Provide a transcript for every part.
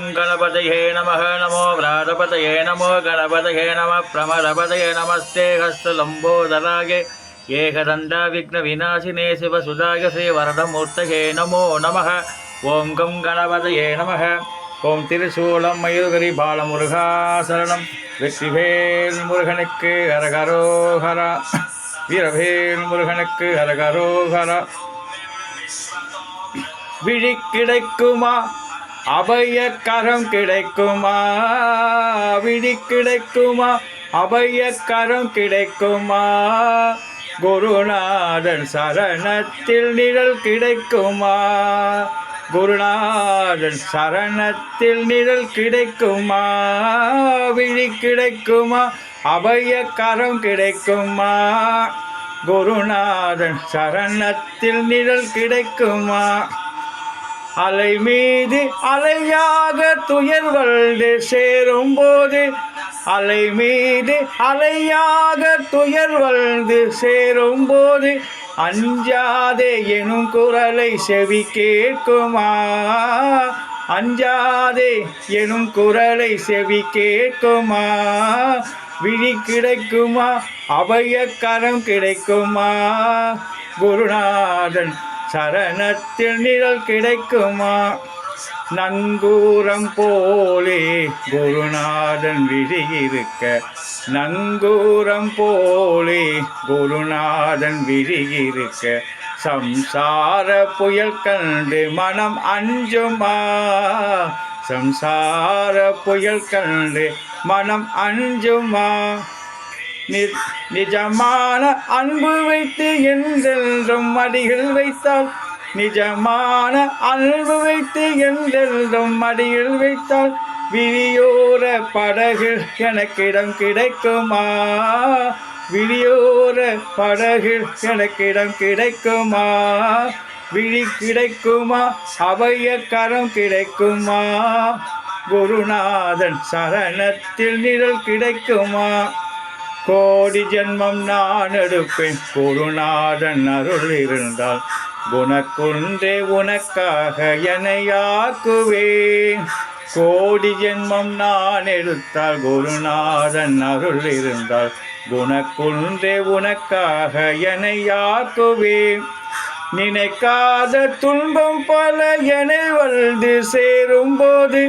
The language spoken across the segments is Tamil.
गणपतये नमः नमो व्रातपतये नमो गणपतये नमः प्रमदपतये नमस्ते हस्तलम्बोदराय एकदन्ता विघ्नविनाशिने शिवसुधाय श्रीवरदमूर्तये नमो नमः ओं गं गणपतये नमः ओं திருசூலம் மயூரகிரி பாலமுருகா சரணம் வெற்றிவேல் முருகனுக்கு ஹரஹரோஹரா வீரவேல் முருகனுக்கு ஹரஹரோஹரா விழி கிடைக்குமா அபய கரம் கிடைக்குமா விழி கிடைக்குமா அபய கரம் கிடைக்குமா குருநாதன் சரணத்தில் நிழல் கிடைக்குமா குருநாதன் சரணத்தில் நிழல் கிடைக்குமா விழி கிடைக்குமா அபய கரம் கிடைக்குமா குருநாதன் சரணத்தில் நிழல் கிடைக்குமா அலை மீது அலையாக துயர் வந்து சேரும் போது அலை மீது அலையாக துயர் வந்து சேரும் போது அஞ்சாதே எனும் குரலை செவி கேட்குமா அஞ்சாதே எனும் குரலை செவி கேட்குமா விழி கிடைக்குமா அபய கரம் கிடைக்குமா குருநாதன் சரணத்தில் நிழல் கிடைக்குமா நங்கூரம் போலே குருநாதன் விழியிருக்க நங்கூரம் போலே குருநாதன் விழியிருக்க சம்சார புயல் கண்டு மனம் அஞ்சுமா சம்சார புயல் கண்டு மனம் அஞ்சுமா நிஜமான அன்பு வைத்து என்றென்றும் அடிகள் வைத்தால் நிஜமான அன்பு வைத்து என்றென்றும் அடிகள் வைத்தால் விழியோர படகில் எனக்கிடம் கிடைக்குமா விழியோர படகில் எனக்கிடம் கிடைக்குமா விழி கிடைக்குமா அபய கரம் கிடைக்குமா குருநாதன் சரணத்தில் நிழல் கிடைக்குமா கோடி ஜென்மம் நான் எடுப்பேன் குருநாதன் அருள் இருந்தால் குணக்குன்றே உனக்காக என்னையாக்குவேன் கோடி ஜென்மம் நான் எடுத்தால் குருநாதன் அருள் இருந்தால் குணக்குன்றே உனக்காக என்னையாக்குவேன் நினைக்காத துன்பம் பல என்னை வந்து சேரும் போது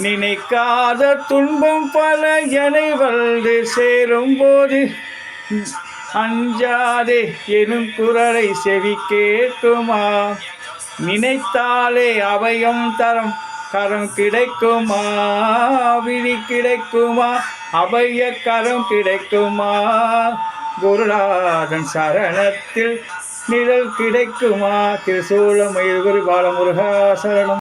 நினைக்காத துன்பம் பல என்னை வந்து சேரும் போது அஞ்சாதே எனும் குரலை செவி கேட்குமா நினைத்தாலே அபயம் தரம் கரம் கிடைக்குமா விழி கிடைக்குமா அபய கரம் கிடைக்குமா குருநாதன் சரணத்தில் நிழல் கிடைக்குமா திருசூலம் மயூரகிரி பாலமுருகா சரணம்